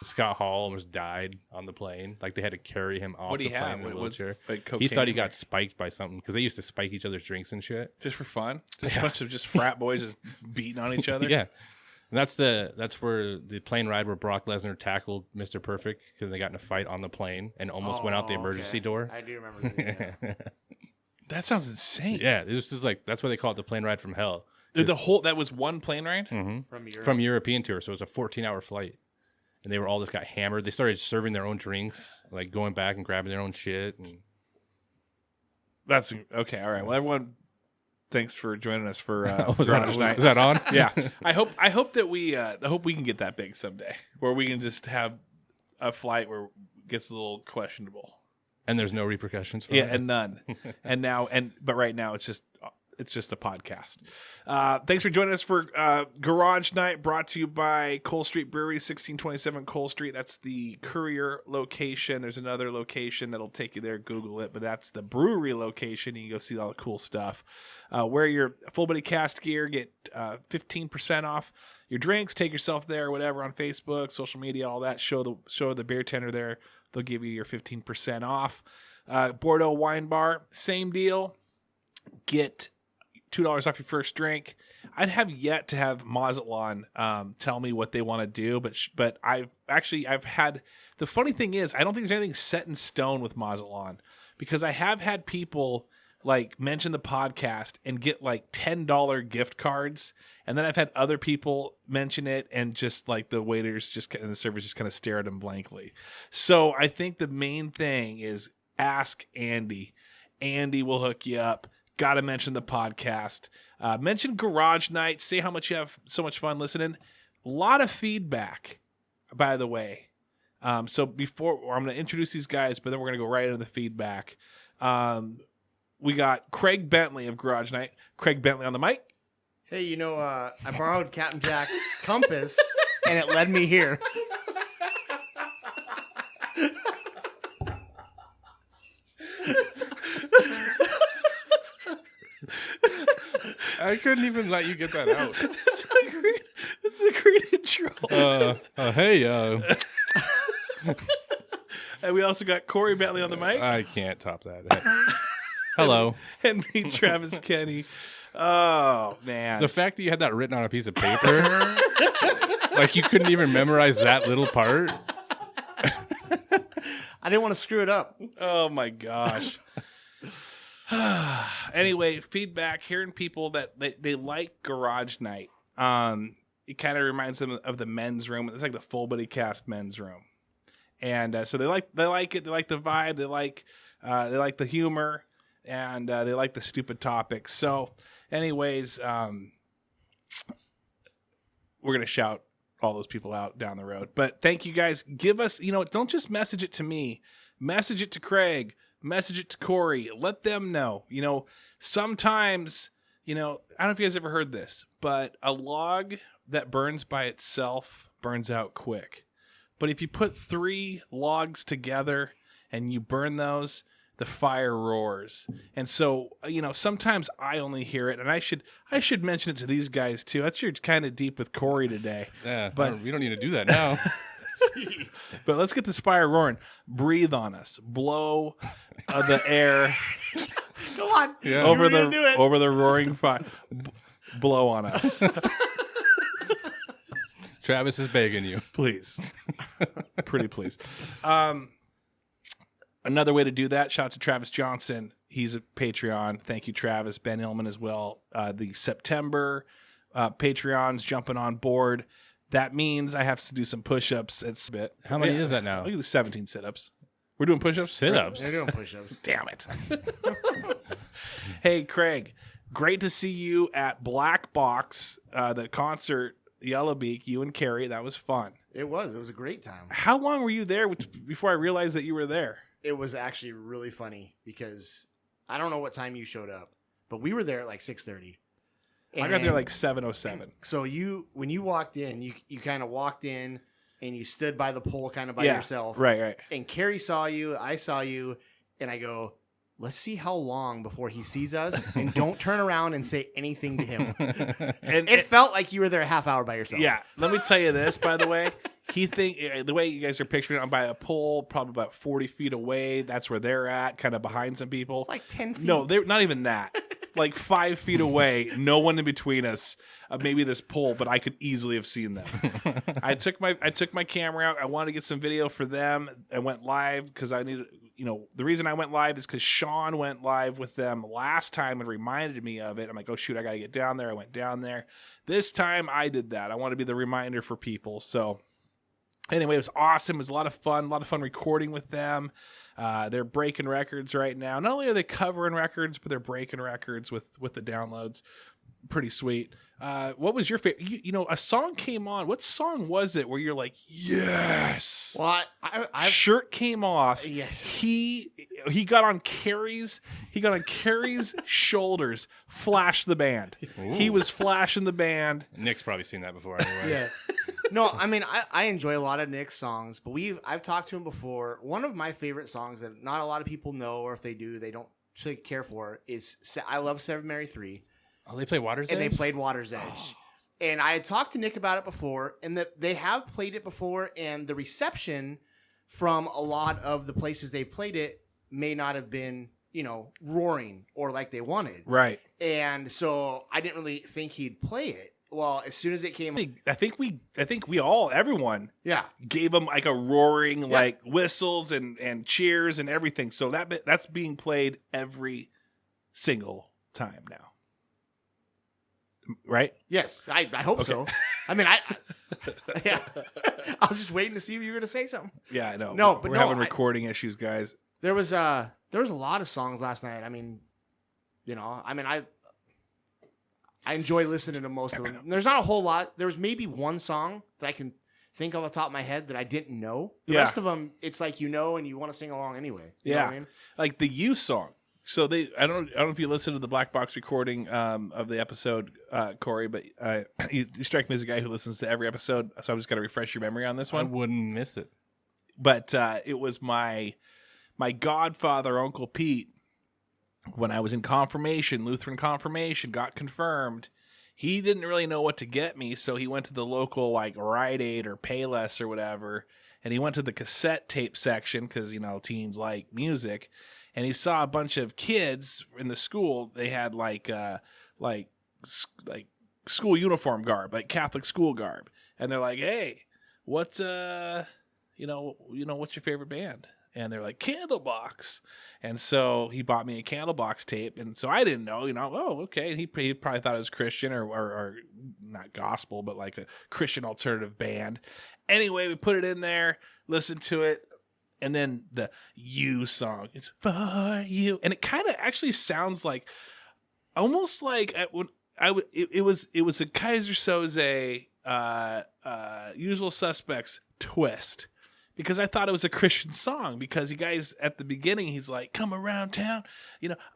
Scott Hall almost died on the plane. Like they had to carry him off the plane in a wheelchair. Like cocaine? He thought he got spiked by something because they used to spike each other's drinks and shit. Just for fun? Just a bunch of just frat boys just beating on each other? Yeah. And that's where the plane ride where Brock Lesnar tackled Mr. Perfect because they got in a fight on the plane and almost went out the emergency door. I do remember that. Yeah. That sounds insane. Yeah, this is like that's why they call it the plane ride from hell. That was one plane ride? Mm-hmm. From European tour, so it was a 14-hour flight. And they were all just got hammered. They started serving their own drinks, like going back and grabbing their own shit. And... That's okay. All right. Well, everyone, thanks for joining us for Garage Night. Is that on? Yeah. I hope that we can get that big someday, where we can just have a flight where it gets a little questionable. And there's no repercussions for it. it. And none. But right now it's just a podcast. Thanks for joining us for Garage Night, brought to you by Cole Street Brewery, 1627 Cole Street. That's the Courier location. There's another location that'll take you there. Google it, but that's the brewery location. You can go see all the cool stuff. Wear your full body cast gear, get 15% off your drinks. Take yourself there, whatever, on Facebook, social media, all that. Show the beer tender there. They'll give you your 15% off. Bordeaux Wine Bar, same deal. Get $2 off your first drink. I'd have yet to have Mazatlan tell me what they want to do, but I've had, the funny thing is, I don't think there's anything set in stone with Mazatlan, because I have had people like mention the podcast and get like $10 gift cards, and then I've had other people mention it and just like the waiters and the servers just kind of stare at them blankly. So I think the main thing is ask Andy. Andy will hook you up. Got to mention the podcast. Mention Garage Night. Say how much you have so much fun listening. A lot of feedback, by the way. So before I'm going to introduce these guys, but then we're going to go right into the feedback. We got Craig Bentley of Garage Night. Craig Bentley on the mic. Hey, I borrowed Captain Jack's compass, and it led me here. I couldn't even let you get that out. That's a great intro. Hey. And we also got Corey Bentley on the mic. I can't top that. Hello. And me, Travis Kenny. Oh, man. The fact that you had that written on a piece of paper, like you couldn't even memorize that little part. I didn't want to screw it up. Oh, my gosh. Anyway, feedback, hearing people that they like Garage Night. It kind of reminds them of the men's room. It's like the full body cast men's room. And so they like it. They like the vibe. They like the humor. And they like the stupid topics. So, anyways, we're going to shout all those people out down the road. But thank you guys. Give us, don't just message it to me. Message it to Craig. Message it to Corey. Let them know. Sometimes, I don't know if you guys ever heard this, but a log that burns by itself burns out quick. But if you put 3 logs together and you burn those, the fire roars. And so, sometimes I only hear it, and I should mention it to these guys too. That's you're kind of deep with Corey today. Yeah, but we don't need to do that now. But let's get this fire roaring. Breathe on us. Blow the air. Go on. Yeah. Over the roaring fire. Blow on us. Travis is begging you. Please. Pretty please. Another way to do that, shout out to Travis Johnson. He's a Patreon. Thank you, Travis. Ben Illman as well. The September Patreon's jumping on board. That means I have to do some push-ups. It's a bit. How many is that now? I can do 17 sit-ups. We're doing push-ups? Sit-ups? They're doing push-ups. Damn it. Hey, Craig. Great to see you at BlackBox, the concert, Yellowbeak, you and Carrie. That was fun. It was a great time. How long were you there before I realized that you were there? It was actually really funny because I don't know what time you showed up, but we were there at like 6:30. I got there like 7:07. So when you walked in, you kind of walked in and you stood by the pole kind of by yourself. Right. And Carrie saw you, I saw you, and I go, let's see how long before he sees us, and don't turn around and say anything to him. And it felt like you were there a half hour by yourself. Yeah. Let me tell you this, by the way. the way you guys are picturing it, I'm by a pole, probably about 40 feet away. That's where they're at, kind of behind some people. It's like 10 feet. No, they're not even that. Like 5 feet away, no one in between us. Maybe this pole, but I could easily have seen them. I took my camera out. I wanted to get some video for them. I went live because I needed. The reason I went live is because Sean went live with them last time and reminded me of it. I'm like, oh shoot, I got to get down there. I went down there. This time I did that. I want to be the reminder for people. So anyway, it was awesome. It was a lot of fun recording with them. They're breaking records right now. Not only are they covering records, but they're breaking records with the downloads. Pretty sweet. What was your favorite? A song came on. What song was it where you're like, yes? Well, I shirt came off. Yes. He got on Carrie's shoulders. Flashed the band. Ooh. He was flashing the band. Nick's probably seen that before anyway. Yeah. No, I mean, I enjoy a lot of Nick's songs, but I've talked to him before. One of my favorite songs that not a lot of people know, or if they do, they don't really care for, is I Love 7 Mary 3. Oh, they play Water's Edge? And they played Water's Edge. And I had talked to Nick about it before, and that they have played it before, and the reception from a lot of the places they played it may not have been, roaring or like they wanted. Right. And so I didn't really think he'd play it. Well, as soon as it came, I think everyone yeah, gave him like a roaring, like whistles and cheers and everything. So that's being played every single time now. Right? Yes, I hope so. I mean, yeah. I was just waiting to see if you were going to say something. Yeah, I know. No, but we're having recording issues, guys. There was a lot of songs last night. I mean, I enjoy listening to most of them. There's not a whole lot. There was maybe one song that I can think off the top of my head that I didn't know. The rest of them, it's like and you want to sing along anyway. You know what I mean? Like the You song. So I don't know if you listened to the BlackBox recording of the episode, Corey, but you strike me as a guy who listens to every episode. So I'm just gonna refresh your memory on this one. I wouldn't miss it. But it was my godfather, Uncle Pete, when I was in confirmation, Lutheran confirmation, got confirmed. He didn't really know what to get me, so he went to the local like Rite Aid or Payless or whatever, and he went to the cassette tape section because teens like music. And he saw a bunch of kids in the school. They had like school uniform garb, like Catholic school garb. And they're like, "Hey, what's what's your favorite band?" And they're like, "Candlebox." And so he bought me a Candlebox tape. And so I didn't know, oh, okay. And he probably thought it was Christian or not gospel, but like a Christian alternative band. Anyway, we put it in there, listened to it. And then the You song, it's for you, and it kind of actually sounds like, almost like it was a Kaiser Soze, Usual Suspects twist, because I thought it was a Christian song. Because you guys at the beginning, he's like, "Come around town,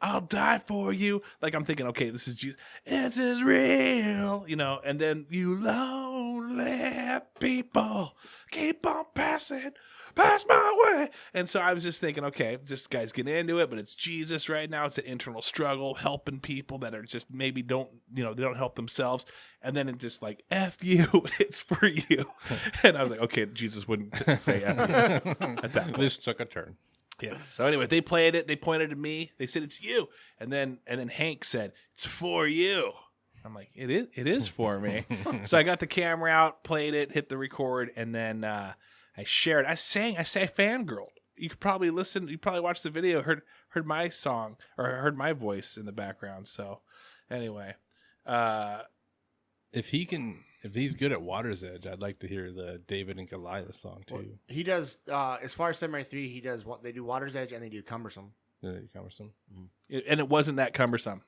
I'll die for you." Like I'm thinking, okay, this is Jesus, this is real, and then you lonely people keep on passing. Pass my way. And so I was just thinking, okay, this guy's getting into it, but it's Jesus right now. It's an internal struggle, helping people that are just maybe they don't help themselves. And then it's just like, F you, it's for you. And I was like, okay, Jesus wouldn't say F you at that point. This took a turn. Yeah. So anyway, they played it. They pointed to me. They said, "It's you." And then Hank said, "It's for you." I'm like, it is for me. So I got the camera out, played it, hit the record, and then I shared. I fangirled. You could probably listen. You probably watched the video. Heard my song or heard my voice in the background. So, anyway, if he's good at Water's Edge, I'd like to hear the David and Goliath song too. Well, he does. As far as 7 he does what they do Water's Edge and they do Cumbersome. Cumbersome. And it wasn't that cumbersome.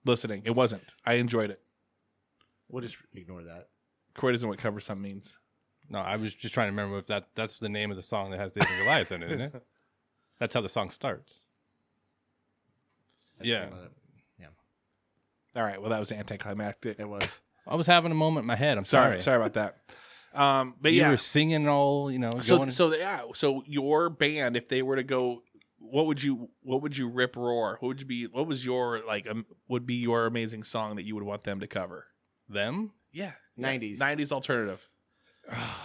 Listening, it wasn't. I enjoyed it. We'll just ignore that. Corey doesn't know what cumbersome means. No, I was just trying to remember if that's the name of the song that has David and Goliath in it, isn't it? That's how the song starts. Yeah. All right. Well, that was anticlimactic. It was. I was having a moment in my head. I'm Sorry sorry. about that. But you yeah, were singing all, So your band, if they were to go, what would you rip roar? What was your would be your amazing song that you would want them to cover? Them? Yeah. 90s. 90s alternative.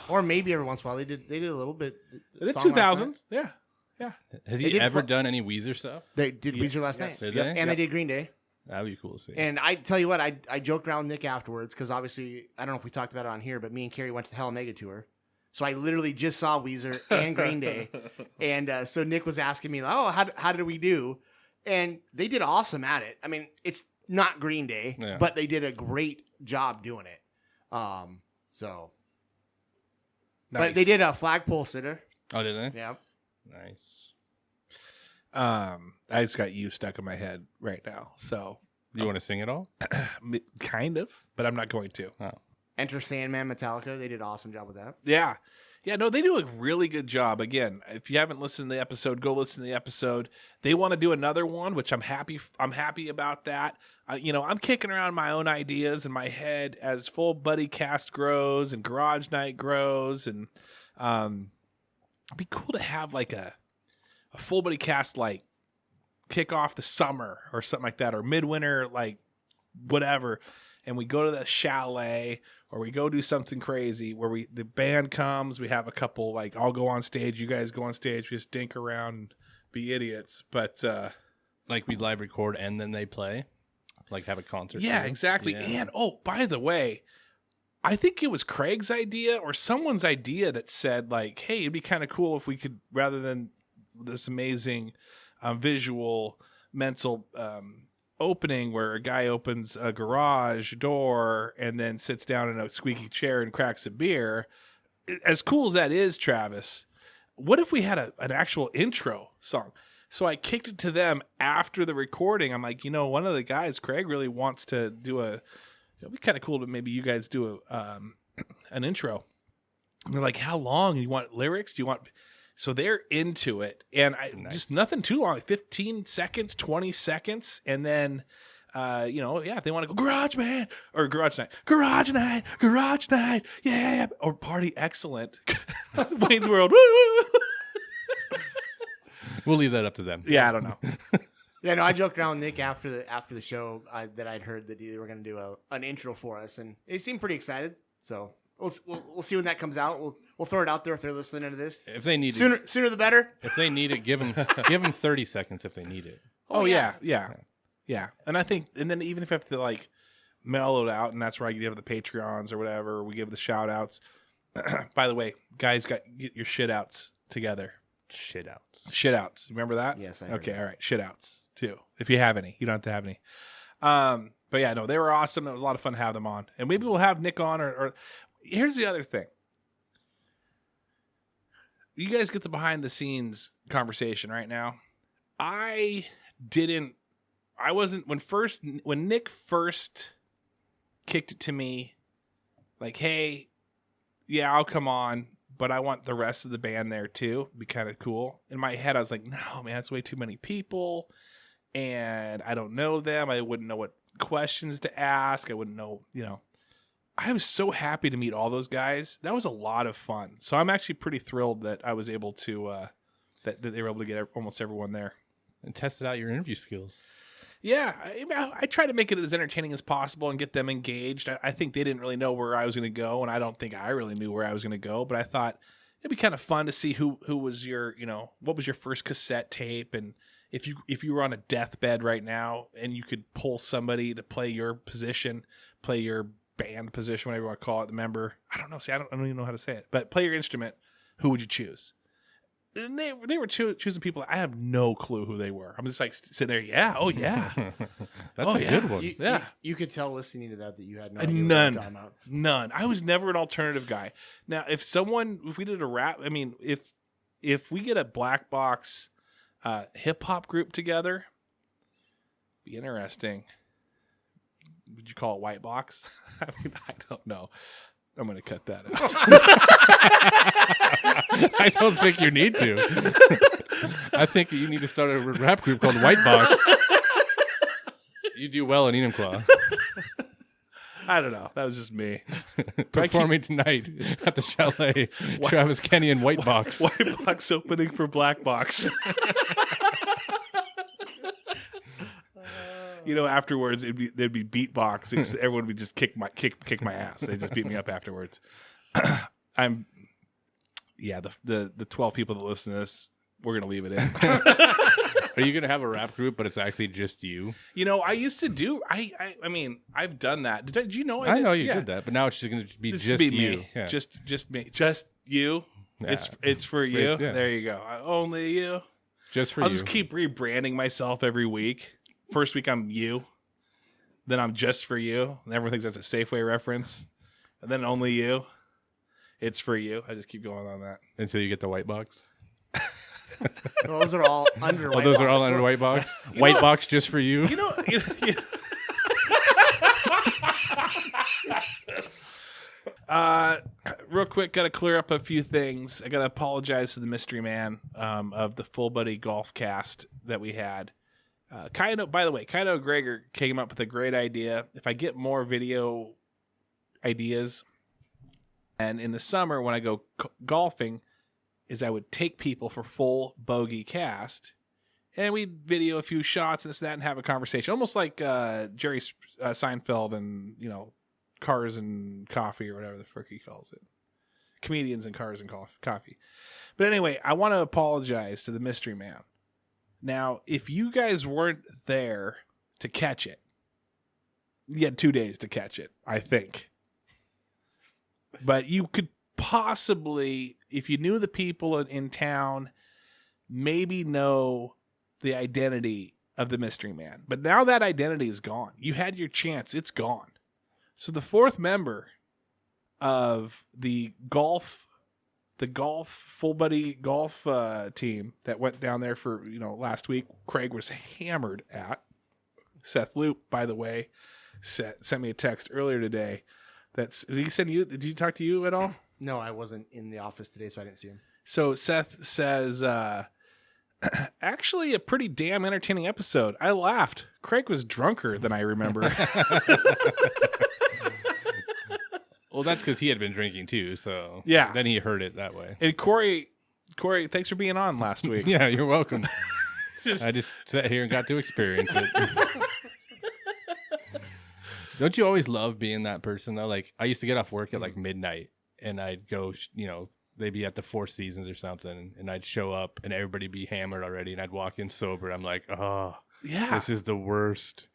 Or maybe every once in a while they did a little bit. The song last 2000s. night. Yeah. Has They he did ever fl- done any Weezer stuff? They did Weezer last Yes. night. Did Yep. they? And Yep. they did Green Day. That'd be cool to see. And I tell you what, I joked around with Nick afterwards because obviously, I don't know if we talked about it on here, but me and Carrie went to the Hell Mega tour. So I literally just saw Weezer and Green Day. And so Nick was asking me, oh, how did we do? And they did awesome at it. I mean, it's not Green Day, Yeah. but they did a great job doing it. So, but they did a flagpole sitter. Oh, did they? Yeah. Nice. I just got you stuck in my head right now. So You want to sing it all? kind of, but I'm not going to. Oh. Enter Sandman, Metallica. They did an awesome job with that. Yeah. Yeah, no, they do a really good job. Again, if you haven't listened to the episode, go listen to the episode. They want to do another one, which I'm happy about that. I'm kicking around my own ideas in my head as Full Buddy Cast grows and Garage Night grows, and it'd be cool to have like a Full Buddy Cast like kick off the summer or something like that, or midwinter, like whatever, and we go to the chalet or we go do something crazy where the band comes, we have a couple, like I'll go on stage, you guys go on stage, we just dink around and be idiots. But Like we live record and then they play? Like have a concert? yeah, too? exactly. Yeah. And by the way, I think it was Craig's idea or someone's idea that said like, hey, it'd be kind of cool if we could, rather than this amazing visual mental opening where a guy opens a garage door and then sits down in a squeaky chair and cracks a beer. As cool as that is, Travis, what if we had an actual intro song? So I kicked it to them after the recording. I'm like, one of the guys, Craig, really wants to do it'd be kind of cool to maybe you guys do an intro. And they're like, how long? You want lyrics? Do you want... So they're into it, and Nice. just nothing too long, 15 seconds, 20 seconds, and then, if they want to go Garage Man or Garage Night, yeah, or Party Excellent, Wayne's World, woo. We'll leave that up to them. Yeah, I don't know. Yeah, no, I joked around with Nick after the show that I'd heard that they were going to do an intro for us, and they seemed pretty excited. So we'll see when that comes out. We'll throw it out there if they're listening to this. If they need Sooner the better. If they need it, give them 30 seconds if they need it. Oh yeah. And I think, and then even if I have to like mellow it out, and that's where I give the Patreons or whatever, we give the shout outs. By the way, guys, get your shit outs together. Shit outs. Shit outs. Remember that? Yes, I heard Okay, that. all right. Shit outs too. If you have any. You don't have to have any. But yeah, no, they were awesome. It was a lot of fun to have them on. And maybe we'll have Nick on or here's the other thing. You guys get the behind the scenes conversation right now. When Nick first kicked it to me, like, hey, yeah, I'll come on, but I want the rest of the band there too. It'd be kind of cool. In my head, I was like, no, man, that's way too many people. And I don't know them. I wouldn't know what questions to ask. I wouldn't know, I was so happy to meet all those guys. That was a lot of fun. So I'm actually pretty thrilled that I was able to, that they were able to get almost everyone there. And tested out your interview skills. Yeah, I try to make it as entertaining as possible and get them engaged. I think they didn't really know where I was going to go, and I don't think I really knew where I was going to go. But I thought it'd be kind of fun to see who was your, what was your first cassette tape, and if you were on a deathbed right now and you could pull somebody to play your position, play your band position, whatever you want to call it, the member. I don't know. See, I don't even know how to say it, but play your instrument. Who would you choose? And they were choosing people. I have no clue who they were. I'm just like sitting there. Yeah. Oh yeah. That's a good one. You could tell listening to that you had no And idea none. what you were talking about. None. I was never an alternative guy. Now, if we did a rap, I mean, if we get a black box hip hop group together, be interesting. Would you call it white box? I mean, I don't know. I'm going to cut that out. I don't think you need to. I think you need to start a rap group called White Box. You do well in Enumclaw. I don't know. That was just me. Performing tonight at the Chalet, Travis Kenny and White Box. White box opening for black box. Afterwards there'd be beatbox. Everyone would just kick my ass. They just beat me up afterwards. the 12 people that listen to this, we're gonna leave it in. Are you gonna have a rap group, but it's actually just you? You know, I used to do. I mean, I've done that. Did you know? I know you yeah. did that, but now it's just gonna be This just be you. me. Yeah. Just me. Just you. Yeah. It's for you. Yeah. There you go. Only you. Just for I'll you. just keep rebranding myself every week. First week I'm you. Then I'm just for you. And everyone thinks that's a Safeway reference. And then only you. It's for you. I just keep going on that. Until you get the white box. Those are all under. Oh, white those box. are all under white box. White box just for you. You know. Real quick, got to clear up a few things. I got to apologize to the mystery man of the Full Buddy Golf Cast that we had. By the way, Kaido Gregor came up with a great idea. If I get more video ideas, and in the summer when I go golfing, is I would take people for full bogey cast, and we'd video a few shots and this and that and have a conversation, almost like Jerry Seinfeld and Cars and Coffee or whatever the frick he calls it. Comedians and Cars and Coffee. But anyway, I want to apologize to the mystery man. Now, if you guys weren't there to catch it, you had 2 days to catch it, I think. But you could possibly, if you knew the people in town, maybe know the identity of the mystery man. But now that identity is gone. You had your chance. It's gone. So the fourth member of the Full Buddy golf team that went down there for last week, Craig was hammered at. Seth Loop, by the way, sent me a text earlier today. Did he talk to you at all? No, I wasn't in the office today, so I didn't see him. So Seth says, actually a pretty damn entertaining episode. I laughed. Craig was drunker than I remember. Well, that's because he had been drinking too, so yeah. Then he heard it that way. And Corey, thanks for being on last week. Yeah, you're welcome. I just sat here and got to experience it. Don't you always love being that person though? Like I used to get off work at like midnight, and I'd go, they'd be at the Four Seasons or something, and I'd show up, and everybody be hammered already, and I'd walk in sober. I'm like, oh, yeah, this is the worst.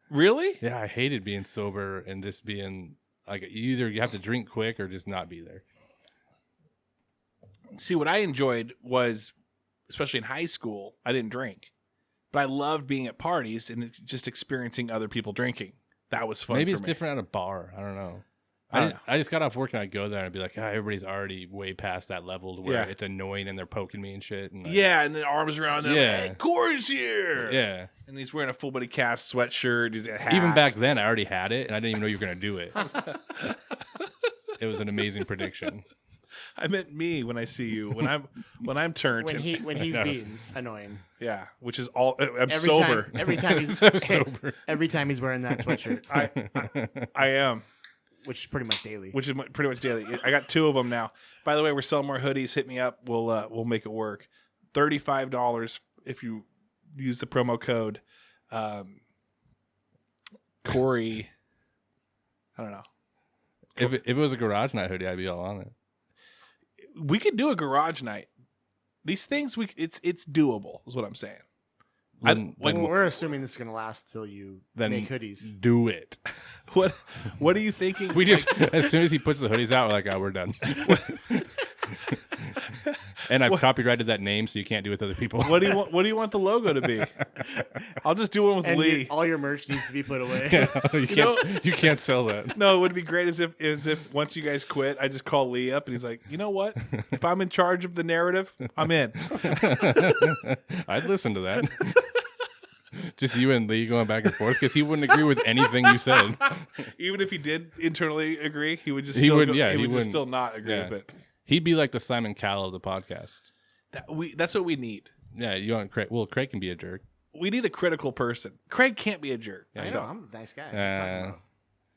Really? Yeah, I hated being sober and just being. Like either you have to drink quick or just not be there. See, what I enjoyed was, especially in high school, I didn't drink, but I loved being at parties and just experiencing other people drinking. That was fun. Maybe for it's me. different at a bar. I don't know. I just got off work and I'd go there and I'd be like, everybody's already way past that level to where Yeah. it's annoying and they're poking me and shit. And and the arms around them. Yeah. Hey, Corey's here. Yeah. And he's wearing a Full Buddy Cast sweatshirt. He's a hat. Even back then, I already had it and I didn't even know you were going to do it. It was an amazing prediction. I meant me when I see you. When I'm turned. When he's beaten, annoying. Yeah, which is all. I'm Every sober. Time, every time he's Sober. Every time he's wearing that sweatshirt, I am. which is pretty much daily. Which is pretty much daily. I got 2 of them now. By the way, we're selling more hoodies. Hit me up. We'll make it work. $35 if you use the promo code. Corey. I don't know. If it was a garage night hoodie, I'd be all on it. We could do a garage night. These things it's doable. Is what I'm saying. Then We're assuming this is gonna last till you make hoodies. Do it. What are you thinking? We just as soon as he puts the hoodies out, we're like, oh, we're done. And I've copyrighted that name, so you can't do it with other people. What do you want the logo to be? I'll just do one with And Lee. all your merch needs to be put away. Yeah, you can't sell that. No, it would be great as if once you guys quit, I just call Lee up and he's like, you know what? If I'm in charge of the narrative, I'm in. I'd listen to that. Just you and Lee going back and forth because he wouldn't agree with anything you said. Even if he did internally agree, he would just He still wouldn't- go, yeah, he he would just wouldn't. still not agree Yeah. with it. He'd be like the Simon Cowell of the podcast. That's what we need. Yeah, you want Craig? Well, Craig can be a jerk. We need a critical person. Craig can't be a jerk. Yeah, I you know, don't. I'm a nice guy. What are you talking about?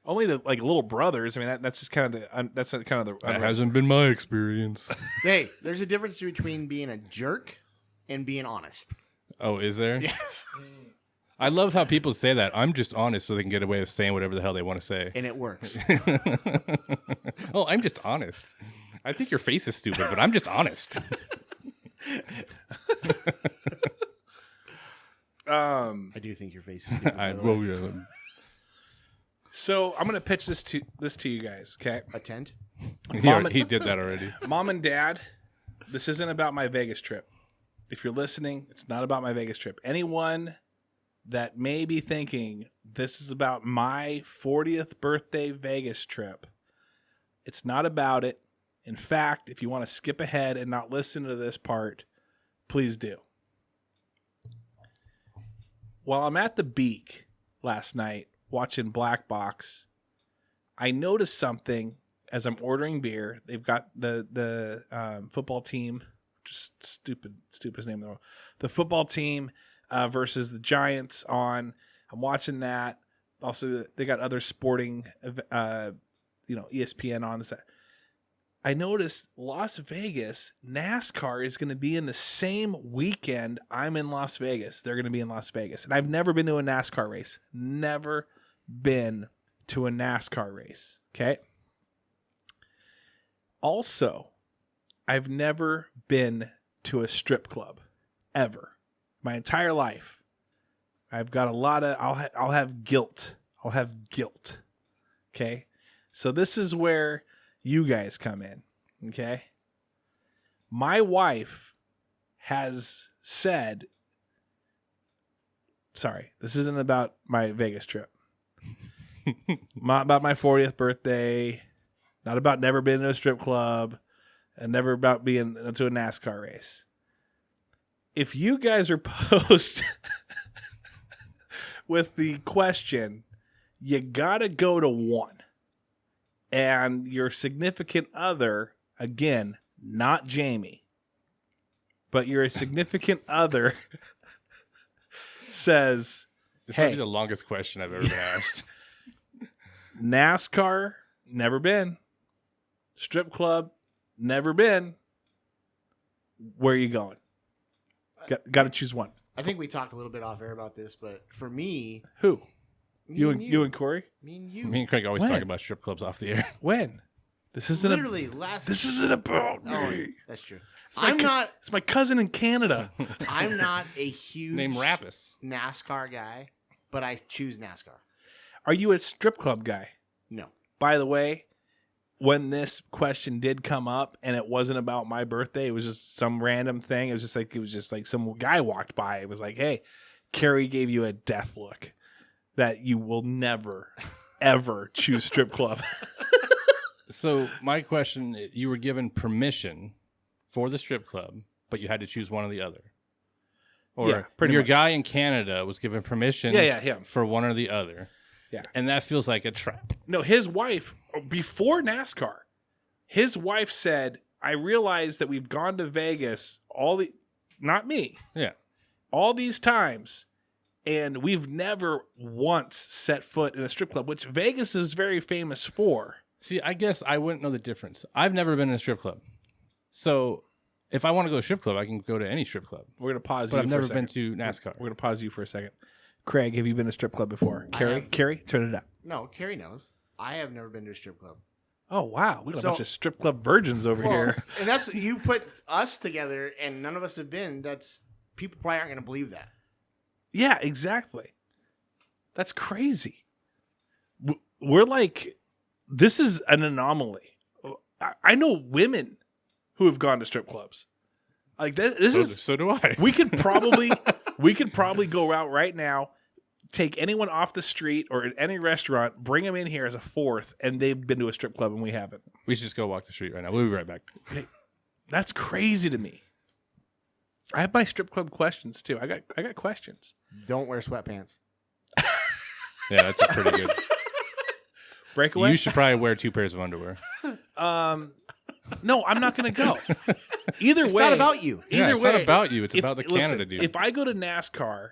Only to like little brothers. I mean, that's just kind of the. That hasn't been my experience. Hey, there's a difference between being a jerk and being honest. Oh, is there? Yes. I love how people say that. I'm just honest so they can get away with saying whatever the hell they want to say. And it works. Oh, I'm just honest. I think your face is stupid, but I'm just honest. I do think your face is stupid. by the way. So I'm gonna pitch this to you guys. Okay, A tent? He did that already. Mom and Dad, this isn't about my Vegas trip. If you're listening, it's not about my Vegas trip. Anyone that may be thinking this is about my 40th birthday Vegas trip, it's not about it. In fact, if you want to skip ahead and not listen to this part, please do. While I'm at the Beak last night watching BlackBox, I noticed something as I'm ordering beer. They've got the football team, just stupidest name in the world. The football team versus the Giants on. I'm watching that. Also, they got other sporting, ESPN on this. I noticed Las Vegas, NASCAR is going to be in the same weekend I'm in Las Vegas. They're going to be in Las Vegas. And I've never been to a NASCAR race. Never been to a NASCAR race. Okay. Also, I've never been to a strip club ever. My entire life. I've got a lot of, I'll have guilt. I'll have guilt. Okay. So this is where you guys come in. Okay. My wife has said, sorry, this isn't about my Vegas trip. Not about my 40th birthday. Not about never being to a strip club. And never about being to a NASCAR race. If you guys are posed with the question, you gotta go to one. And your significant other, again, not Jamie, but your significant other says, This hey, might be the longest question I've ever been asked. NASCAR, never been. Strip club, never been. Where are you going? Got to choose one. I think we talked a little bit off air about this, but for me, Who? me You and and Corey? me and you, Me and Craig always When? talk about strip clubs off the air. When? This isn't literally last. This isn't about me. Oh, that's true. my I'm co- not. It's my cousin in Canada. I'm not a huge Name Rappus. NASCAR guy, but I choose NASCAR. Are you a strip club guy? No. By the way, when this question did come up and it wasn't about my birthday, it was just some random thing. It was just like some guy walked by. It was like, hey, Carrie gave you a death look that you will never, ever choose strip club. So my question, you were given permission for the strip club, but you had to choose one or the other. Or Yeah, pretty your much. guy in Canada was given permission him. for one or the other. Yeah. And that feels like a trap. No, his wife, before NASCAR, his wife said, I realized that we've gone to Vegas not me, Yeah. all these times, and we've never once set foot in a strip club, which Vegas is very famous for. See, I guess I wouldn't know the difference. I've never been in a strip club. So if I want to go to a strip club, I can go to any strip club. We're going to pause But you I've for a never second. been to NASCAR. We're going to pause you for a second. Craig, have you been to a strip club before? I Carrie, have. Carrie, turn it up. No, Carrie knows. I have never been to a strip club. Oh, wow. We got So- a bunch of strip club virgins over here. And that's you put us together, and none of us have been. That's people probably aren't going to believe that. Yeah, exactly. That's crazy. We're like, this is an anomaly. I know women who have gone to strip clubs. Like that. So do I. We could probably go out right now, take anyone off the street or at any restaurant, bring them in here as a fourth, and they've been to a strip club and we haven't. We should just go walk the street right now. We'll be right back. That's crazy to me. I have my strip club questions too. I got questions. Don't wear sweatpants. Yeah, that's a pretty good. Breakaway. You should probably wear 2 pairs of underwear. No, I'm not going to go. Either It's way, not about you. Yeah, Either it's way, not about you. It's about the listen, Canada dude. If I go to NASCAR,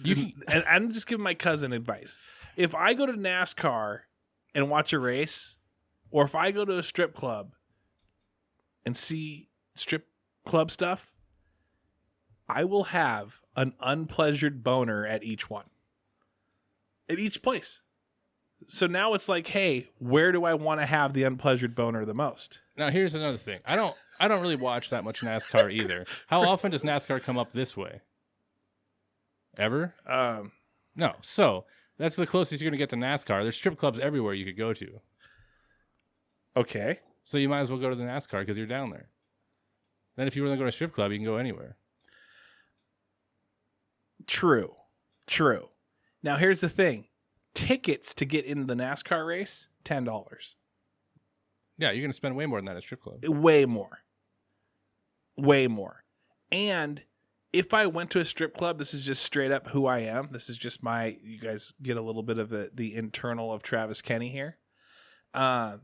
and I'm just giving my cousin advice. If I go to NASCAR and watch a race, or if I go to a strip club and see strip club stuff, I will have an unpleasured boner at each one. At each place. So now it's like, hey, where do I want to have the unpleasured boner the most? Now here's another thing. I don't really watch that much NASCAR either. How often does NASCAR come up this way? Ever? No. So that's the closest you're gonna get to NASCAR. There's strip clubs everywhere you could go to. Okay. So you might as well go to the NASCAR because you're down there. Then if you want to go to a strip club, you can go anywhere. True. Now here's the thing: tickets to get into the NASCAR race, $10. Yeah, you're gonna spend way more than that at a strip club. Way more. And if I went to a strip club, this is just straight up who I am. This is just you guys get a little bit of the internal of Travis Kenny here. I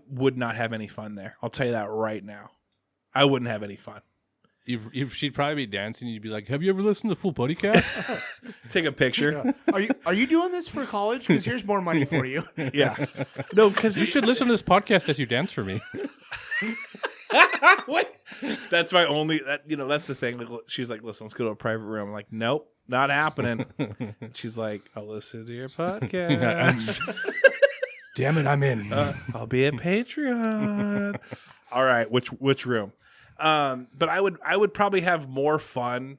would not have any fun there. I'll tell you that right now. I wouldn't have any fun. She'd probably be dancing. You'd be like, "Have you ever listened to Full Buddy Cast?" Take a picture. Yeah. Are you doing this for college? Because here's more money for you. Yeah. No, because you should listen to this podcast as you dance for me. What? That's my only. That's the thing. She's like, "Listen, let's go to a private room." I'm like, "Nope, not happening." She's like, "I'll listen to your podcast." Damn it, I'm in. I'll be a Patreon. All right, which room? But I would probably have more fun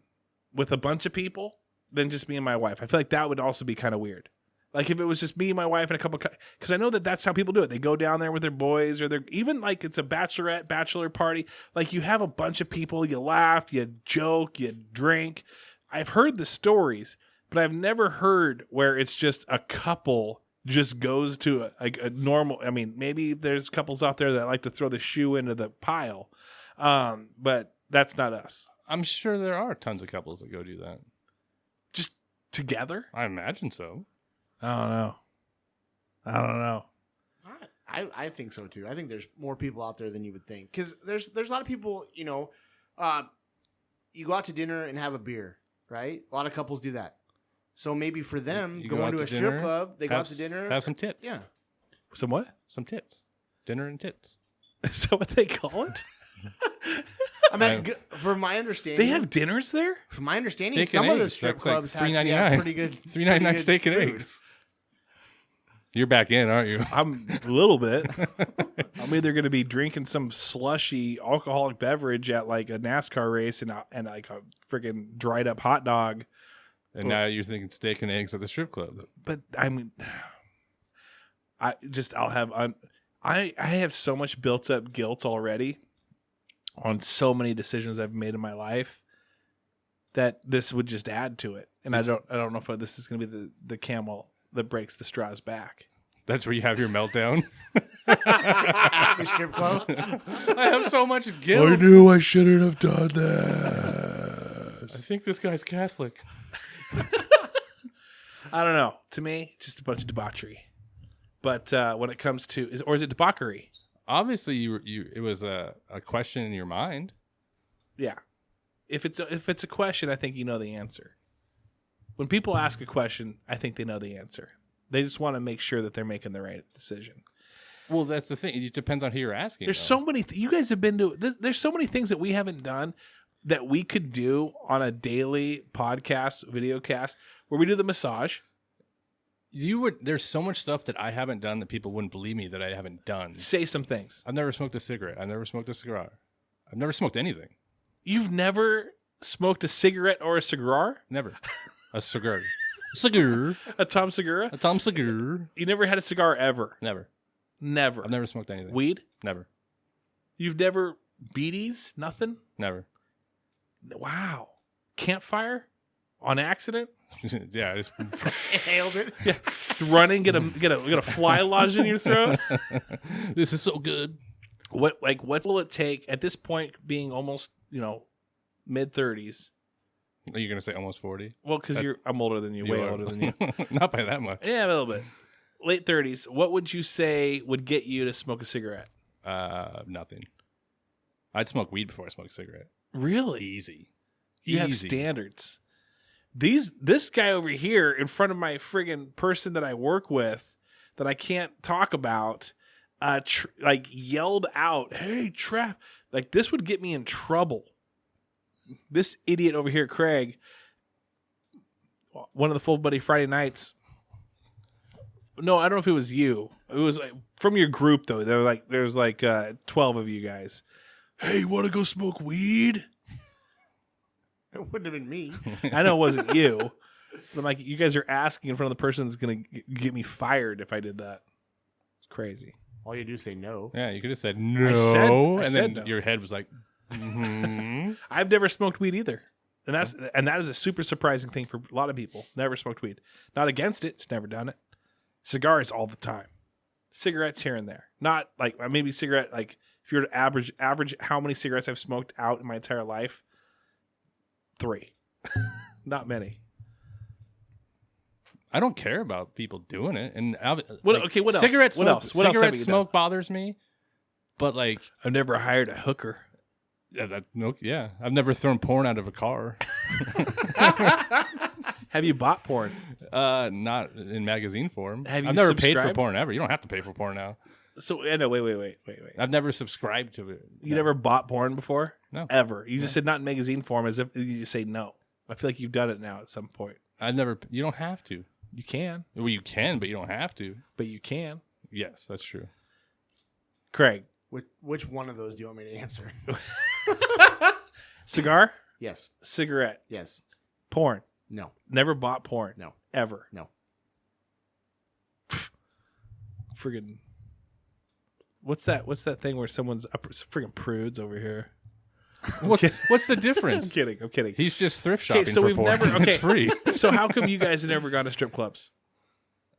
with a bunch of people than just me and my wife. I feel like that would also be kind of weird. Like if it was just me and my wife and a couple, because I know that's how people do it. They go down there with their boys, or they're even like it's a bachelor party. Like you have a bunch of people, you laugh, you joke, you drink. I've heard the stories, but I've never heard where it's just a couple just goes to a normal. I mean, maybe there's couples out there that like to throw the shoe into the pile, but that's not us. I'm sure there are tons of couples that go do that. Just together? I imagine so. I don't know. I think so too. I think there's more people out there than you would think, because there's a lot of people. You go out to dinner and have a beer, right? A lot of couples do that. So maybe for them, going to a strip club, they go out to dinner, have some tits. Yeah, some what? Some tits. Dinner and tits. Is that what they call it? I mean, from my understanding, they have dinners there. From my understanding, steak some of the eggs. strip That's clubs like have pretty good $3.99 steak and eggs. You're back in, aren't you? I'm a little bit. I'm either going to be drinking some slushy alcoholic beverage at like a NASCAR race and like a freaking dried up hot dog. And now you're thinking steak and eggs at the strip club. But I mean, I have so much built up guilt already on so many decisions I've made in my life that this would just add to it. And I don't know if this is going to be the camel that breaks the straw's back. That's where you have your meltdown. At the strip club. I have so much guilt. I knew I shouldn't have done that. I think this guy's Catholic. I don't know. To me, just a bunch of debauchery. But when it comes to is it debauchery? Obviously, it was a question in your mind. Yeah. If it's a question, I think you know the answer. When people ask a question, I think they know the answer. They just want to make sure that they're making the right decision. Well, that's the thing. It depends on who you're asking. There's so many. You guys have been to. There's so many things that we haven't done that we could do on a daily podcast, video cast, where we do the massage. There's so much stuff that I haven't done that people wouldn't believe me that I haven't done. Say some things. I've never smoked a cigarette. I've never smoked a cigar. I've never smoked anything. You've never smoked a cigarette or a cigar? Never. A cigar. Cigar. A Tom Segura? A Tom Cigar. You never had a cigar ever? Never. Never. I've never smoked anything. Weed? Never. You've never beaties? Nothing? Never. Wow. Campfire? On accident? Yeah, it's Hailed it. Yeah. Running, get a fly lodged in your throat. This is so good. What will it take at this point, being almost, mid-30s? Are you gonna say almost 40? Well, because I'm older than you, way older than you. Not by that much. Yeah, a little bit. Late 30s. What would you say would get you to smoke a cigarette? Nothing. I'd smoke weed before I smoke a cigarette. Really? Easy. You have standards. This guy over here in front of my friggin' person that I work with that I can't talk about, yelled out, "Hey, Trav!" Like this would get me in trouble. This idiot over here, Craig, one of the Full Buddy Friday nights, No, I don't know if it was you. It was like, from your group though. There's like 12 of you guys. Hey, you want to go smoke weed? It wouldn't have been me. I know it wasn't you. But I'm like, you guys are asking in front of the person that's going to get me fired if I did that. It's crazy. All you do is say no. Yeah, you could have said no, I and said then no. your head was like, I've never smoked weed either. And that is a super surprising thing for a lot of people. Never smoked weed. Not against it. It's never done it. Cigars all the time. Cigarettes here and there. Not like maybe cigarette, like if you're to average how many cigarettes I've smoked out in my entire life, 3. Not many. I don't care about people doing it. And What else? Cigarette What smoke, else? What else have cigarette you smoke bothers me, but like, I've never hired a hooker. yeah, I've never thrown porn out of a car. Have you bought porn? Not in magazine form. Have you I've never paid for subscribed? porn ever. You don't have to pay for porn now. So no, wait. I've never subscribed to it. You never bought porn before? No. Ever. You just said not in magazine form as if you just say no. I feel like you've done it now at some point. I've never. You don't have to. You can, Well, you can, but you don't have to. but you can. Yes, that's true. Craig, Which one of those do you want me to answer? cigar, Yes. cigarette, Yes. porn. No. Never bought porn. No. Ever. No. Friggin'. What's that thing where someone's friggin' prudes over here? What's the difference? I'm kidding. He's just thrift shopping so for we've porn. never- It's free. So how come you guys have never gone to strip clubs?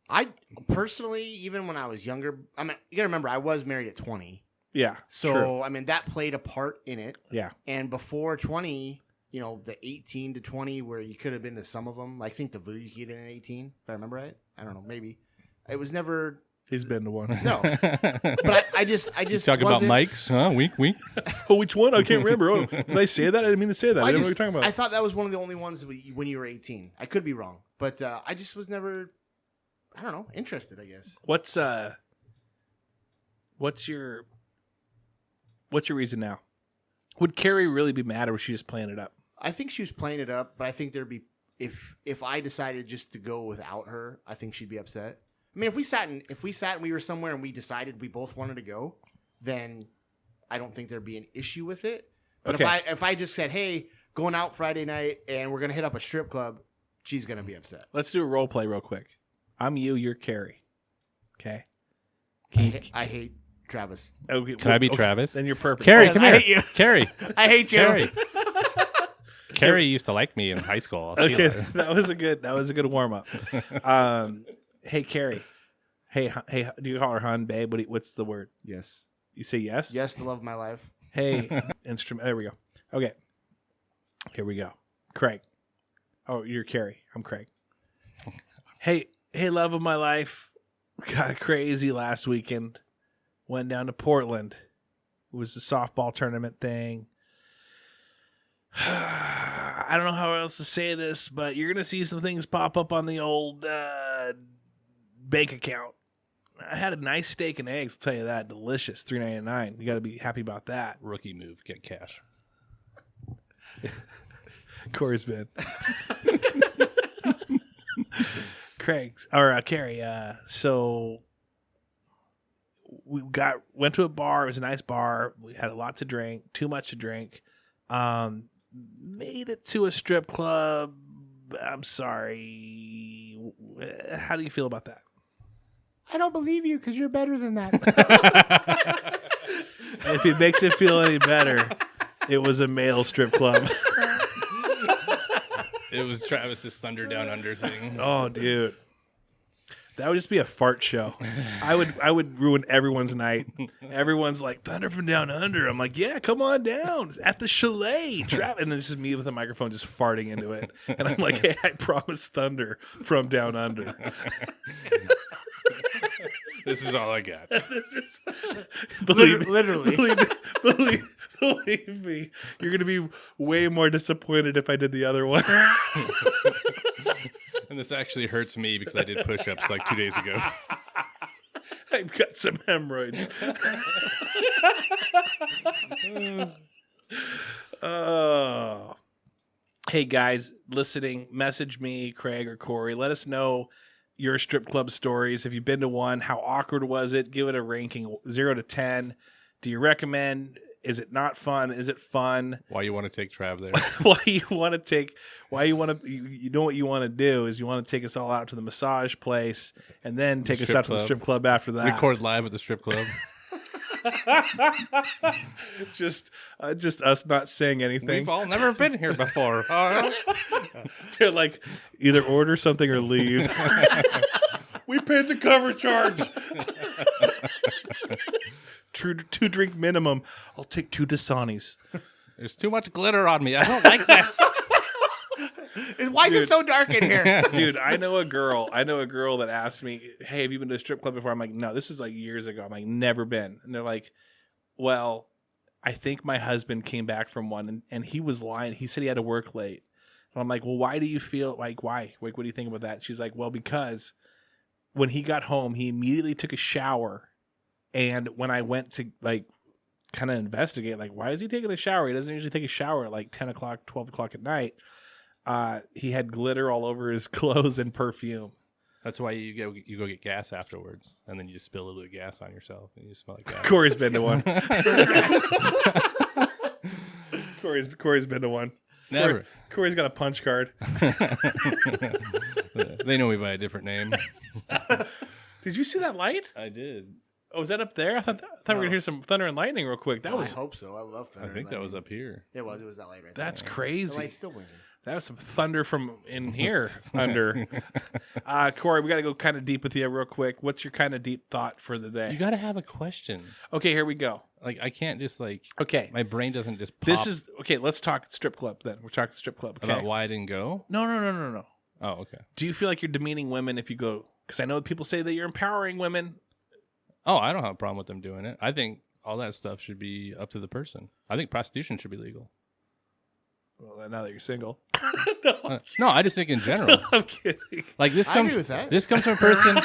I personally, even when I was younger, I mean, you gotta remember, I was married at 20. Yeah. So, true. I mean, that played a part in it. Yeah. And before 20, the 18 to 20, where you could have been to some of them. I think the Voodoo you could get in at 18, if I remember right. I don't know, maybe. It was never. He's been to one. No. But I just You talk about mics, huh? Wink, wink. Oh, which one? I can't remember. Oh, did I say that? I didn't mean to say that. I didn't know what you're talking about. I thought that was one of the only ones when you were 18. I could be wrong. But I just was never, I don't know, interested, I guess. What's your reason now? Would Carrie really be mad, or was she just playing it up? I think she was playing it up, but I think there'd be if I decided just to go without her, I think she'd be upset. I mean, if we sat and we were somewhere and we decided we both wanted to go, then I don't think there'd be an issue with it. But Okay. if I just said, "Hey, going out Friday night and we're gonna hit up a strip club," she's gonna be upset. Let's do a role play real quick. I'm you, you're Carrie. Okay. I hate Travis. Okay, Can I be Travis? Then you're perfect. Carrie, Oh, come I here. hate you. Carrie. I hate you. Carrie. Carrie used to like me in high school. I'll see Okay, that. that was a good warm up. Hey Carrie. Hey, do you call her hun, babe? What's the word? Yes. You say yes? Yes, the love of my life. Hey, instrument. There we go. Okay. Here we go. Craig. Oh, you're Carrie. I'm Craig. Hey, love of my life. Got crazy last weekend. Went down to Portland. It was a softball tournament thing. I don't know how else to say this, but you're going to see some things pop up on the old bank account. I had a nice steak and eggs, I'll tell you that. Delicious. $3.99. You got to be happy about that. Rookie move. Get cash. Corey's been. Carrie. So we went to a bar. It was a nice bar. We had a lot to drink, too much to drink. Made it to a strip club. I'm sorry. How do you feel about that? I don't believe you because you're better than that. If it makes it feel any better, it was a male strip club. It was Travis's Thunder Down Under thing. Oh, dude. That would just be a fart show. I would ruin everyone's night. Everyone's like, Thunder from Down Under. I'm like, yeah, come on down. At the chalet. And then it's just me with a microphone just farting into it. And I'm like, hey, I promise Thunder from Down Under. This is all I got. Believe Literally. Believe me, you're going to be way more disappointed if I did the other one. And this actually hurts me because I did push-ups like 2 days ago. I've got some hemorrhoids. Hey guys, listening, message me, Craig or Corey. Let us know your strip club stories. Have you been to one? How awkward was it? Give it a ranking 0 to 10. Do you recommend? Is it not fun? Is it fun? Why you want to take Trav there? You know what you want to do is you want to take us all out to the massage place and then take us out to the strip club after that. Record live at the strip club. just us not saying anything. We've all never been here before. They're like, either order something or leave. We paid the cover charge. Two drink minimum. I'll take 2 Dasanis. There's too much glitter on me. I don't like this. Why is it so dark in here? Dude, I know a girl that asked me, hey, have you been to a strip club before? I'm like, no, this is like years ago. I'm like, never been. And they're like, well, I think my husband came back from one and he was lying. He said he had to work late. And I'm like, well, why do you feel like, why? Like, what do you think about that? She's like, well, because when he got home, he immediately took a shower. And when I went to like kind of investigate, like, why is he taking a shower? He doesn't usually take a shower at like 10 o'clock, 12 o'clock at night. He had glitter all over his clothes and perfume. That's why you go get gas afterwards, and then you just spill a little gas on yourself, and you smell like gas. Corey's been to one. Corey's been to one. Never. Corey's got a punch card. They know me by a different name. Did you see that light? I did. Oh, is that up there? I thought we were gonna hear some thunder and lightning real quick. I hope so. I love thunder. I think that was up here. It was that light right there. That's The crazy. light's still blinking. That was some thunder from in here under. Corey, we got to go kind of deep with you real quick. What's your kind of deep thought for the day? You got to have a question. Okay, here we go. Like, I can't just like. Okay, my brain doesn't just pop. This is okay. Let's talk strip club then. We're talking strip club. Okay? About why I didn't go. No. Oh, okay. Do you feel like you're demeaning women if you go? Because I know people say that you're empowering women. Oh, I don't have a problem with them doing it. I think all that stuff should be up to the person. I think prostitution should be legal. Well, now that you're single. No, I just think in general. I'm kidding. Like this I comes. agree with that. This comes from a person.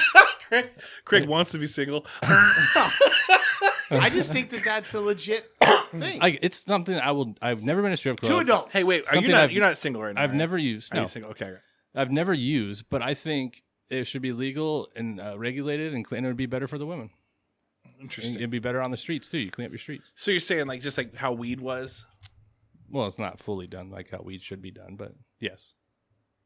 Craig wants to be single. I just think that's a legit thing. It's something I've never been to a strip club. 2 adults. Hey, wait. You're not single right now? I've right? never used. Are No, you single? Okay. I've never used, but I think it should be legal and regulated, and it would be better for the women. Interesting. It'd be better on the streets too. You clean up your streets. So you're saying like just like how weed was? Well, it's not fully done like how weed should be done, but yes.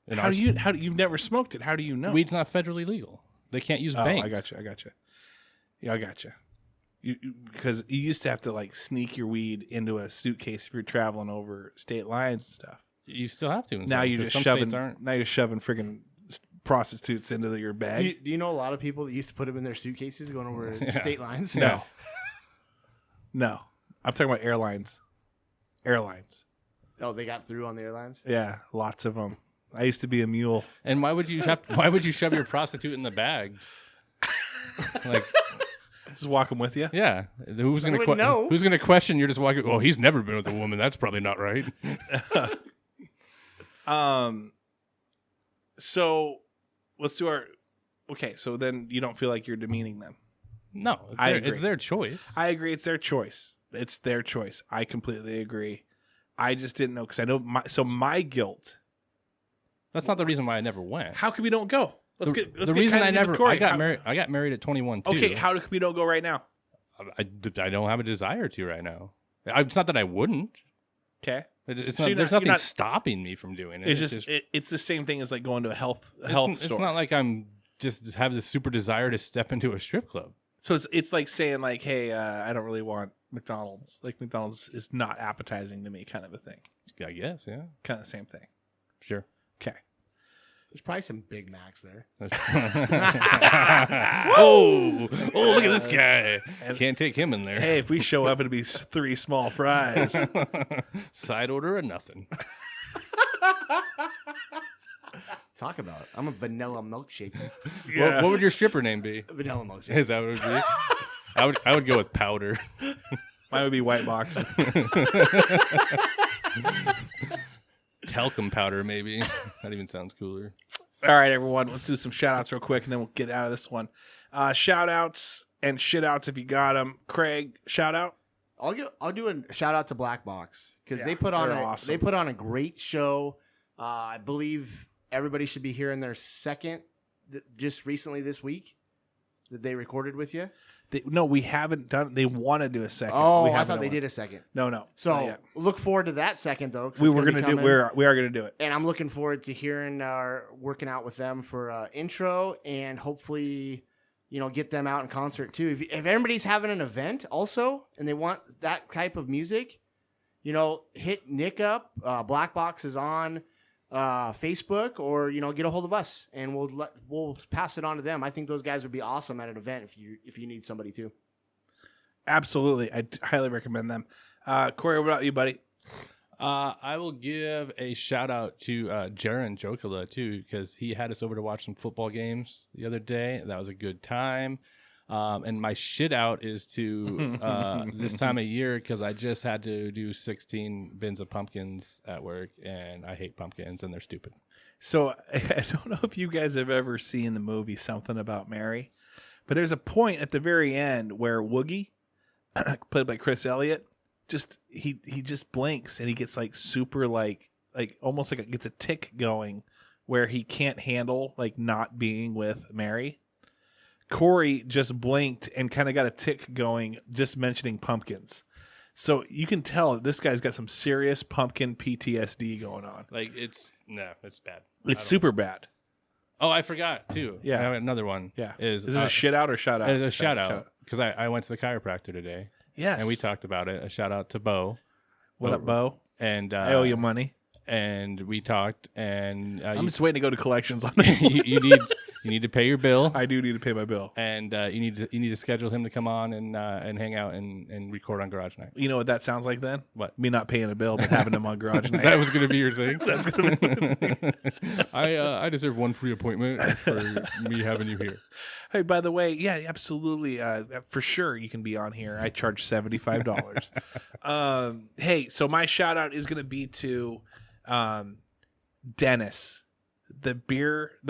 How do you've never smoked it? How do you know? Weed's not federally legal. They can't use banks. I got you. Yeah, I got you. Because you used to have to like sneak your weed into a suitcase if you're traveling over state lines and stuff. You still have to. Now you're just shoving friggin' prostitutes into your bag. Do you know a lot of people that used to put them in their suitcases going over state lines? No. I'm talking about airlines. Oh, they got through on the airlines? Yeah, lots of them. I used to be a mule. And why would you shove your prostitute in the bag? Like, just walk them with you. Yeah, who's gonna question? You're just walking. Oh, he's never been with a woman. That's probably not right. So let's do our. Okay, so then you don't feel like you're demeaning them. No, it's their choice. I agree. It's their choice. I completely agree. I just didn't know because I know my guilt. That's not the reason why I never went. How come we don't go? Let's get I got married at 21 too. Okay, how come we don't go right now? I don't have a desire to right now. It's not that I wouldn't. Okay. There's nothing stopping me from doing it. It's the same thing as like going to a health store. It's not like I'm just have this super desire to step into a strip club. So it's like saying like, hey, I don't really want McDonald's. Like McDonald's is not appetizing to me, kind of a thing. I guess, yeah. Kind of the same thing. Sure. Okay. There's probably some Big Macs there. Oh, look at this guy. Can't take him in there. Hey, if we show up, it'll be 3 small fries. Side order or nothing. Talk about it. I'm a vanilla milkshake. Yeah. What would your stripper name be? Vanilla milkshake. Is that what it would be? I would go with powder. Mine would be white box. Talcum powder, maybe. That even sounds cooler. All right, everyone. Let's do some shout outs real quick, and then we'll get out of this one. Shout outs and shit outs if you got them. Craig, shout out. I'll do a shout out to BlackBox because they put on a great show. I believe everybody should be hearing their second just recently this week that they recorded with you? No, we haven't done. They want to do a second. Oh, we I haven't thought done they one. did a second. No, not So yet. look forward to that second though. 'Cause We it's were gonna be gonna do. coming. We are gonna do it. And I'm looking forward to hearing our working out with them for intro and hopefully, get them out in concert too. If everybody's having an event also and they want that type of music, hit Nick up. BlackBox is on Facebook, or get a hold of us and we'll pass it on to them. I think those guys would be awesome at an event if you need somebody too. Absolutely, I highly recommend them. Corey, what about you, buddy? I will give a shout out to Jaron Jokala too, because he had us over to watch some football games the other day. That was a good time. And my shit out is to this time of year, because I just had to do 16 bins of pumpkins at work, and I hate pumpkins and they're stupid. So I don't know if you guys have ever seen the movie Something About Mary, but there's a point at the very end where Woogie, played by Chris Elliott, he just blinks and he gets like super like almost like gets a tick going where he can't handle like not being with Mary. Corey just blinked and kind of got a tick going just mentioning pumpkins. So you can tell this guy's got some serious pumpkin PTSD going on. Like it's bad. It's super bad. Oh, I forgot too. Yeah. I have another one. Yeah. Is this a shit out or shout out? It's a shout out because I went to the chiropractor today. Yes. And we talked about it. A shout out to Bo. What up, Bo? And I owe you money. And we talked, and I'm just waiting to go to collections on it. you need to pay your bill. I do need to pay my bill. And you need to schedule him to come on and hang out and record on Garage Night. You know what that sounds like then? What? Me not paying a bill, but having him on Garage Night. That was going to be your thing? That's going to be my thing. I deserve one free appointment for me having you here. Hey, by the way, yeah, absolutely. For sure, you can be on here. I charge $75. Hey, so my shout out is going to be to Dennis, the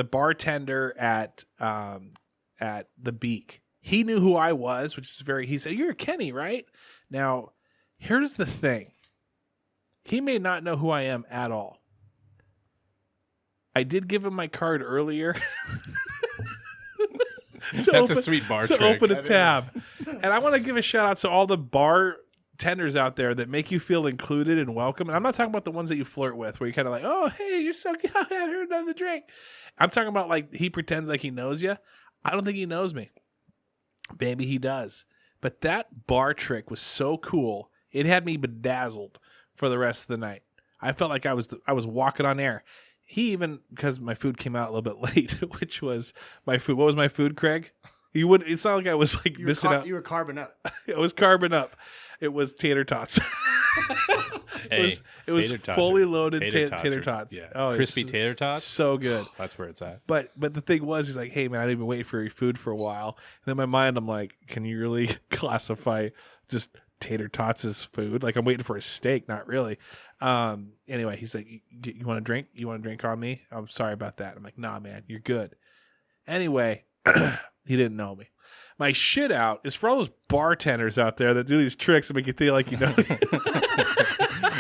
bartender at the Beak. He knew who I was, which is he said, "You're Kenny, right?" Now, here's the thing. He may not know who I am at all. I did give him my card earlier. That's a sweet bar trick. Open a tab. And I want to give a shout out to all the bartenders out there that make you feel included and welcome. And I'm not talking about the ones that you flirt with, where you're kind of like, "Oh, hey, you're so good. Here's another drink." I'm talking about like he pretends like he knows you. I don't think he knows me. Maybe he does. But that bar trick was so cool. It had me bedazzled for the rest of the night. I felt like I was walking on air. He even, because my food came out a little bit late, which was my food. What was my food, Craig? It's not like I was like missing out. You were carbing up. I was carbing up. It was tater tots. It was fully loaded tater tots. Yeah. Oh, crispy tater tots. So good. That's where it's at. But the thing was, he's like, "Hey man, I didn't even wait for your food for a while." And in my mind, I'm like, "Can you really classify just tater tots as food? Like I'm waiting for a steak, not really." Anyway, he's like, "You want a drink? You want a drink on me?" I'm sorry about that. I'm like, "Nah, man, you're good." Anyway, he didn't know me. My shit out is for all those bartenders out there that do these tricks and make you feel like you know.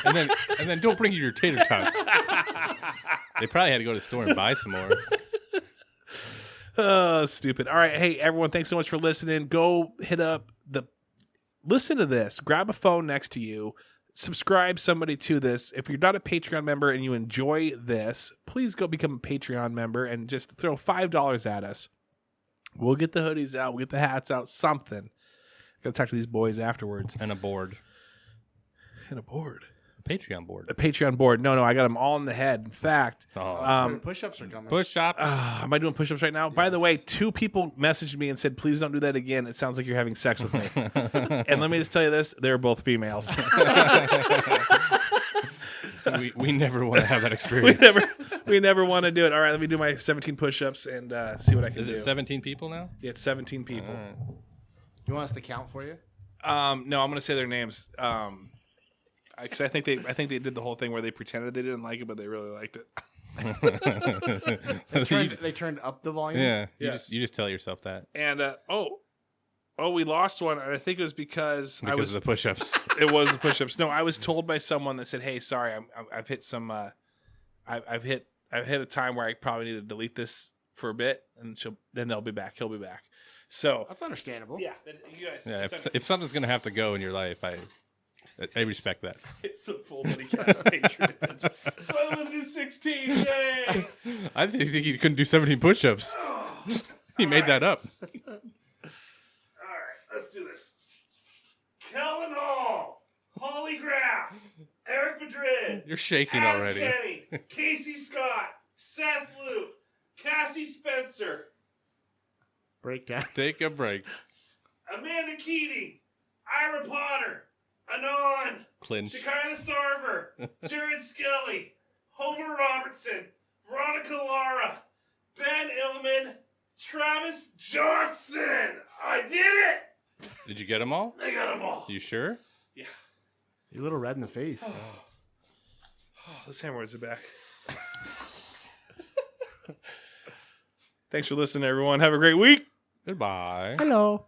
and then don't bring your tater tots. They probably had to go to the store and buy some more. Oh, stupid. All right. Hey, everyone, thanks so much for listening. Go hit up listen to this. Grab a phone next to you. Subscribe somebody to this. If you're not a Patreon member and you enjoy this, please go become a Patreon member and just throw $5 at us. We'll get the hoodies out. We'll get the hats out. Something. Gotta talk to these boys afterwards. And a board. A Patreon board. A Patreon board. No, I got them all in the head. In fact, Push-ups are coming. Push-up. am I doing push-ups right now? By the way, 2 people messaged me and said, "Please don't do that again. It sounds like you're having sex with me." And let me just tell you this: they're both females. we never want to have that experience. we never want to do it. All right, let me do my 17 push-ups and see what I can do. Is it 17 people now? Yeah, it's 17 people. You want us to count for you? No, I'm gonna say their names. Because I think they did the whole thing where they pretended they didn't like it, but they really liked it. They turned up the volume. Yeah. Yes. You just tell yourself that. And we lost one, and I think it was because of the push-ups. It was the push-ups. No, I was told by someone that said, "Hey, sorry, I've hit some. I've hit a time where I probably need to delete this for a bit, and then they'll be back. He'll be back. So That's understandable. yeah, you guys. Yeah, if something's gonna have to go in your life, I respect that. It's the full body cast patronage. So I was do 16. Yay! I think he couldn't do 17 push-ups. He made that up. All right, let's do this. Kellen Hall, Holly Graff, Eric Madrid, You're shaking Adam already. Kenny, Casey Scott, Seth Luke, Cassie Spencer, Breakdown. Take a break. Amanda Keating, Ira Potter, Anon, Clinch. Shekinah Sarver, Jared Skelly, Homer Robertson, Veronica Lara, Ben Illman, Travis Johnson. I did it! Did you get them all? I got them all. You sure? Yeah. You're a little red in the face. Oh, those hemorrhoids are back. Thanks for listening, everyone. Have a great week. Goodbye. Hello.